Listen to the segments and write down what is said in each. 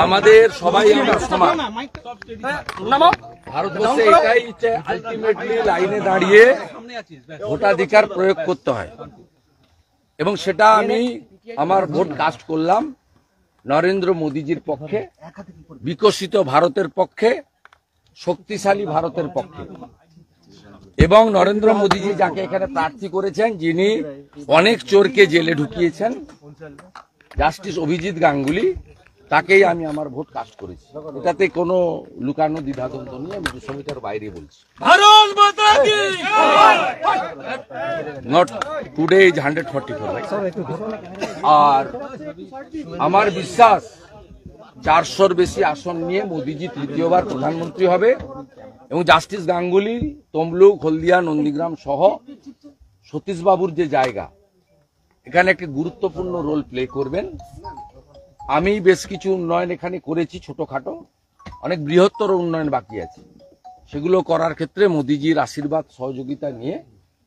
আমাদের সবাই আমরা সমান। ভারতবর্ষে এটাই আলটিমেটলি লাইনে দাঁড়িয়ে ভোটাধিকার প্রয়োগ করতে হয়, এবং সেটা আমি আমার ভোট কাস্ট করলাম নরেন্দ্র মোদীজির পক্ষে, বিকশিত ভারতের পক্ষে, শক্তিশালী ভারতের পক্ষে। এবং নরেন্দ্র মোদীজি যাকে এখানে প্রার্থী করেছেন, যিনি অনেক চোরকে জেলে ঢুকিয়েছেন, জাস্টিস অভিজিৎ গাঙ্গুলি, তাকেই আমি আমার ভোট কাস্ট করেছি। এটাতে কোনো লুকানো দ্বিধাদ্বন্দ্ব নিয়ে আমি 200 মিটার বাইরে বলছি। নট টুডে ইজ 144, আর আমার বিশ্বাস 400-র বেশি আসন নিয়ে মোদীজি তৃতীয়বার প্রধানমন্ত্রী হবে, এবং জাস্টিস গাঙ্গুলি তমলুক, হলদিয়া, নন্দীগ্রাম সহ সতীশবাবুর যে জায়গা, এখানে একটি গুরুত্বপূর্ণ রোল প্লে করবেন। আমি বেশ কিছু উন্নয়ন এখানে করেছি, ছোটখাটো, অনেক বৃহত্তর উন্নয়ন বাকি আছে। সেগুলো করার ক্ষেত্রে মোদীজির আশীর্বাদ সহযোগিতা নিয়ে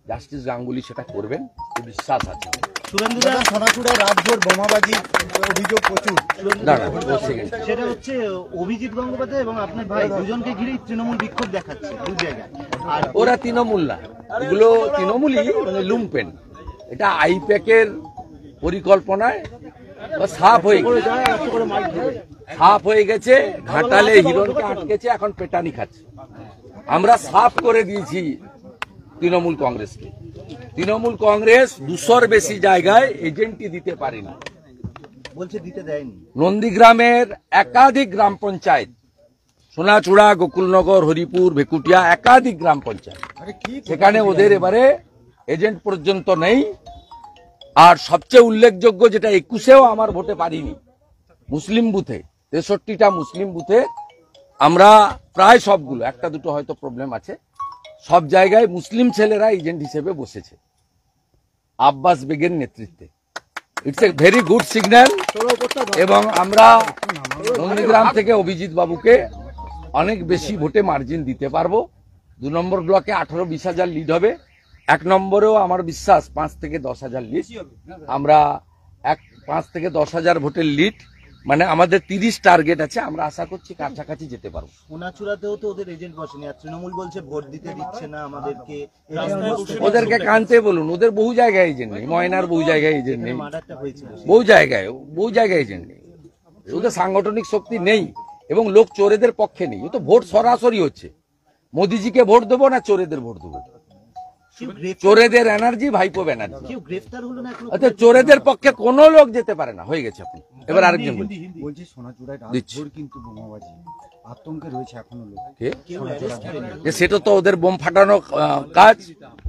জাস্টিস গাঙ্গুলি সেটা করবেন, বিশ্বাস আছে। সোনাচূড়ায় রাতভর বোমাবাজি অভিযোগ প্রচুর। সেটা হচ্ছে অভিজিৎ গঙ্গোপাধ্যায় এবং আপনার ভাই দুজনকে ঘিরেই তৃণমূল বিক্ষোভ দেখাচ্ছে দু জায়গায়। আর ওরা তৃণমূল না, এগুলো তৃণমূলই, মানে লুম্পেন। এটা আইপ্যাকের পরিকল্পনায় সাফ হয়ে গেছে। ঘাটালে হিরণকে আটকেছে, এখন পেটানি খাচ্ছে। আমরা সাফ করে দিয়েছি তৃণমূল কংগ্রেসকে। তৃণমূল কংগ্রেস 200-র বেশি জায়গায় এজেন্টই দিতে পারেনি, বলছে দিতে দেয়নি। নন্দীগ্রামের একাধিক গ্রাম পঞ্চায়েত, সোনাচূড়া, গোকুলনগর, হরিপুর, ভেকুটিয়া, একাধিক গ্রাম পঞ্চায়েত, সেখানে ওদের এবারে এজেন্ট পর্যন্ত নেই। আর সবচেয়ে উল্লেখযোগ্য, যেটা 21-এও আমার ভোটে পারিনি, মুসলিম বুথে, 63টা মুসলিম বুথে আমরা প্রায় সবগুলো, একটা দুটো হয়তো প্রবলেম আছে, সব জায়গায় মুসলিম ছেলেরা এজেন্ট হিসেবে বসেছে আব্বাস বেগের নেতৃত্বে। It's a very good signal. এবং আমরা নন্দীগ্রাম থেকে অভিজিৎ বাবুকে অনেক বেশি ভোটে মার্জিন দিতে পারবো। 2 নম্বর ব্লকে 18-20 হাজার লিড হবে। 1 নম্বরেও আমার বিশ্বাস 5 থেকে 10 হাজার লিড। আমরা 5 থেকে 10 হাজার ভোটের লিড, মানে আমাদের 30 টার্গেট আছে। আমরা আশা করছি কাছাকাছি যেতে পারবো। সোনাচূড়াতেও তো ওদের এজেন্ট বসেনি, আর তৃণমূল বলছে ভোট দিতে দিচ্ছে না আমাদেরকে। ওদেরকে কানতে বলুন, ওদের বহু জায়গায় এজেন্ট নেই। ময়নার বহু জায়গায় এজেন্ট নেই, বহু জায়গায় এজেন্ট নেই। ওদের সাংগঠনিক শক্তি নেই, এবং লোক চোরেদের পক্ষে নেই। ও তো ভোট সরাসরি হচ্ছে। মোদিজিকে ভোট দেবো না চোরেদের ভোট দেবো? চোরেদের এনার্জি ভাইপো ব্যানার্জি। আচ্ছা, চোরেদের পক্ষে কোনো লোক যেতে পারে না। হয়ে গেছে। আপনি এবার আরেকজন বলছি, সোনাচূড়ায় রাতভর কিন্তু বোমাবাজি, আতঙ্কে রয়েছে এখনো লোক। সেটা তো ওদের বোম ফাটানো কাজ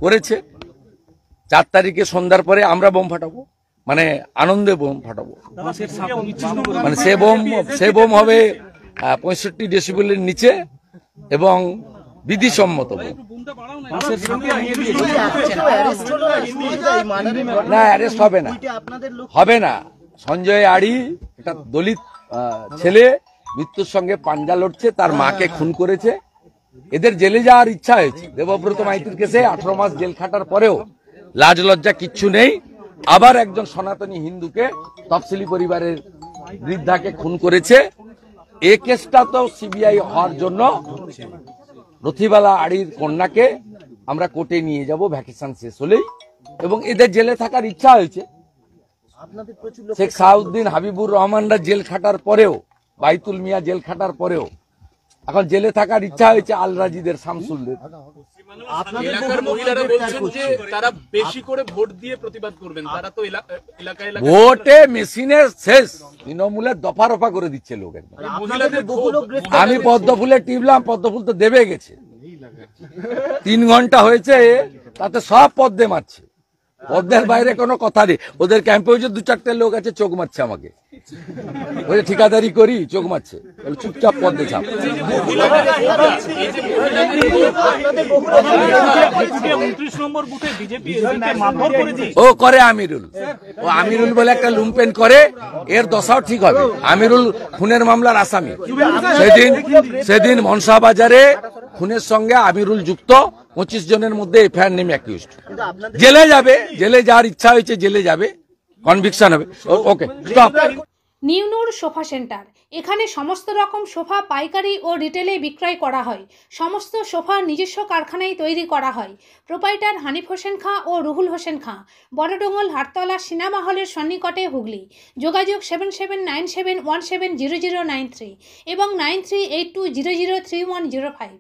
করেছে। 4 তারিখে সন্ধ্যার পরে আমরা বোম ফাটাবো, মানে আনন্দে বোম ফাটাবো। মানে সে বোম হবে 65 ডেসিবেলের নিচে এবং বিধিসম্মত বোম। না, অ্যারেস্ট হবে না। সঞ্জয় আড়ি, এটা দলিত ছেলে, মৃত্যুর সঙ্গে পাঞ্জা লড়ছে, তার মাকে খুন করেছে। এদের জেলে যাওয়ার ইচ্ছা হয়েছে। দেবব্রত মাইতির কেসে 18 মাস জেল খাটার পরেও লাজ লজ্জা কিচ্ছু নেই। আবার একজন সনাতনী হিন্দুকে, তফসিলি পরিবারের বৃদ্ধাকে খুন করেছে। এই কেসটা তো সিবিআই হওয়ার জন্য রথিবালা আড়ির কন্যাকে আমরা কোর্টে নিয়ে যাব ভ্যাকেশন শেষ হলেই, এবং এদের জেলে থাকার ইচ্ছা হয়েছে। শেখ সাউদ্দিন, হাবিবুর রহমানরা জেল খাটার পরেও, বাইতুল মিয়া জেল খাটার পরেও এখন জেলে থাকার ইচ্ছা হয়েছে আল রাজিদের, শামসুলদের। ভোটে মেশিনের শেষ, তৃণমূলের দফা রফা করে দিচ্ছে লোক। আমি পদ্মফুলে টিপলাম, পদ্মফুল তো দেবে গেছে। 3 ঘন্টা হয়েছে, তাতে সব পদ্মে মারছে। পদ্মের বাইরে কোনো কথা নেই। ওদের ক্যাম্পে হয়েছে 2-4টে লোক আছে, চোখ মারছে আমাকে। ওই ঠিকাদারি করি চোখ মারছে, বলে চুপচাপ পদ্মে চাপ। ও করে আমিরুল, ও আমিরুল বলে একটা লুম্পেন করে, এর দশাও ঠিক হবে। আমিরুল খুনের মামলার আসামি। সেদিন মনসা বাজারে খুনের সঙ্গে আমিরুল যুক্ত, 25 জনের মধ্যে এফআইআর নেমে অ্যাকিউজড। জেলে যাবে, জেলে যাওয়ার ইচ্ছা হয়েছে জেলে যাবে, কনভিকশন হবে। Okay stop. নিউ নূর সোফা সেন্টার, এখানে সমস্ত রকম সোফা পাইকারি ও রিটেলে বিক্রয় করা হয়। সমস্ত সোফা নিজস্ব কারখানায় তৈরি করা হয়। প্রোপাইটার হানিফ হোসেন খাঁ ও রুহুল হোসেন খাঁ, বড়ডোঙ্গল হাটতলা সিনেমা হলের সন্নিকটে, হুগলি। যোগাযোগ 7797170093 এবং 9382003105।